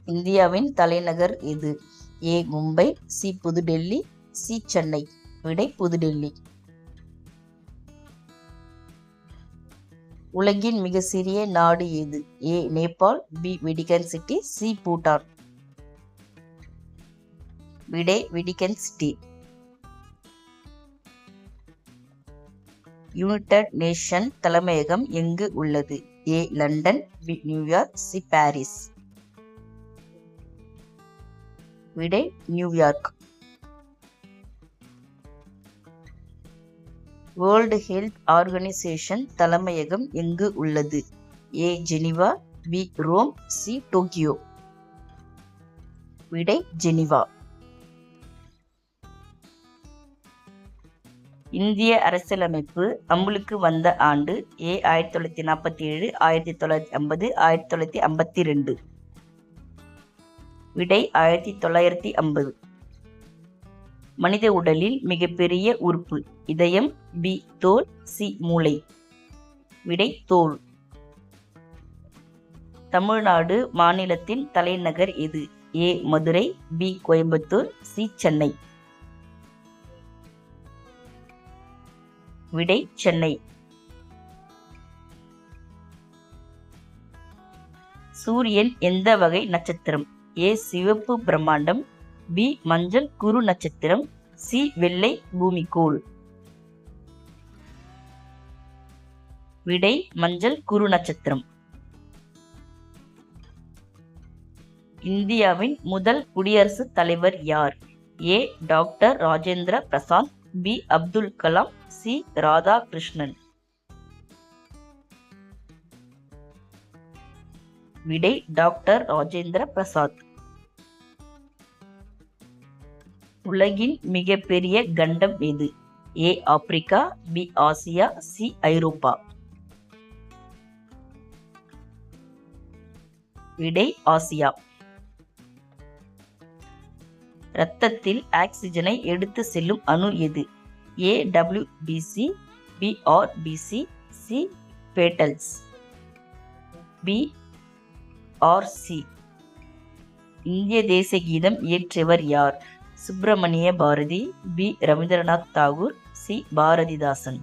இந்தியாவின் தலைநகர் எது? A. Mumbai, C. Pudhu Delhi, C. Chennai. விடை புதுடெல்லி. உலகின் மிக சிறிய நாடு எது? A. Nepal, B. Vatican city, C. Bhutan. விடை வெடிகன் சிட்டி. யுனைடெட் நேஷன் தலைமையகம் எங்கு உள்ளது? A. London, B. New York, C. Paris. விடை நியூயார்க். வேர்ல்டு ஹெல்த் ஆர்கனைசேஷன் தலைமையகம் எங்கு உள்ளது? A. Geneva, B. Rome, C. Tokyo. விடை ஜெனீவா. இந்திய அரசியலமைப்பு அமுலுக்கு வந்த ஆண்டு? ஏ. 1947, 1950, 1952. விடை 1950. மனித உடலில் மிகப்பெரிய உறுப்பு? இதயம், பி. தோல், சி. மூளை. விடை தோல். தமிழ்நாடு மாநிலத்தின் தலைநகர் எது? ஏ. மதுரை, பி. கோயம்புத்தூர், சி. சென்னை. விடை சென்னை. சூரியன் எந்த வகை நட்சத்திரம்? ஏ. சிவப்பு பிரம்மாண்டம், பி. மஞ்சள் குறு நட்சத்திரம், சி. வெள்ளை பூமிக்கோள். விடை மஞ்சள் குறு நட்சத்திரம். இந்தியாவின் முதல் குடியரசுத் தலைவர் யார்? A. Doctor Rajendra Prasad, B. Abdul Kalam, C. Radhakrishnan. விடை டாக்டர் ராஜேந்திர பிரசாத். உலகின் மிகப்பெரிய கண்டம் எது? A. Africa, B. Asia, C. Europe. விடை ஆசியா. இரத்தத்தில் ஆக்சிஜனை எடுத்து செல்லும் அணு எது? A. WBC, B. RBC, C. Platelets. B. RC. இந்திய தேசிய கீதம் இயற்றியவர் யார்? சுப்பிரமணிய பாரதி, பி. ரவீந்திரநாத் தாகூர், சி. பாரதிதாசன்.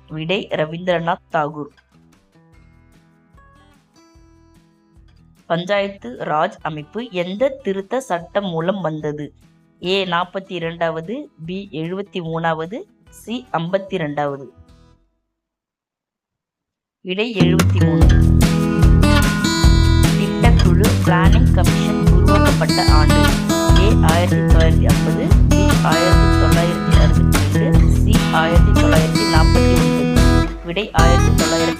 விடை ரவீந்திரநாத் தாகூர். பஞ்சாயத்து ராஜ் அமைப்பு எந்த திருத்த சட்டம் மூலம் வந்தது? ஏ. 42வது, பி. 73வது, சி. 52வது. விடை 73. திட்டக்குழு பிளானிங் கமிஷன் உருவாக்கப்பட்ட ஆண்டு? ஏ. 1950, பி. 1962, சி. 1949. விடை 1950.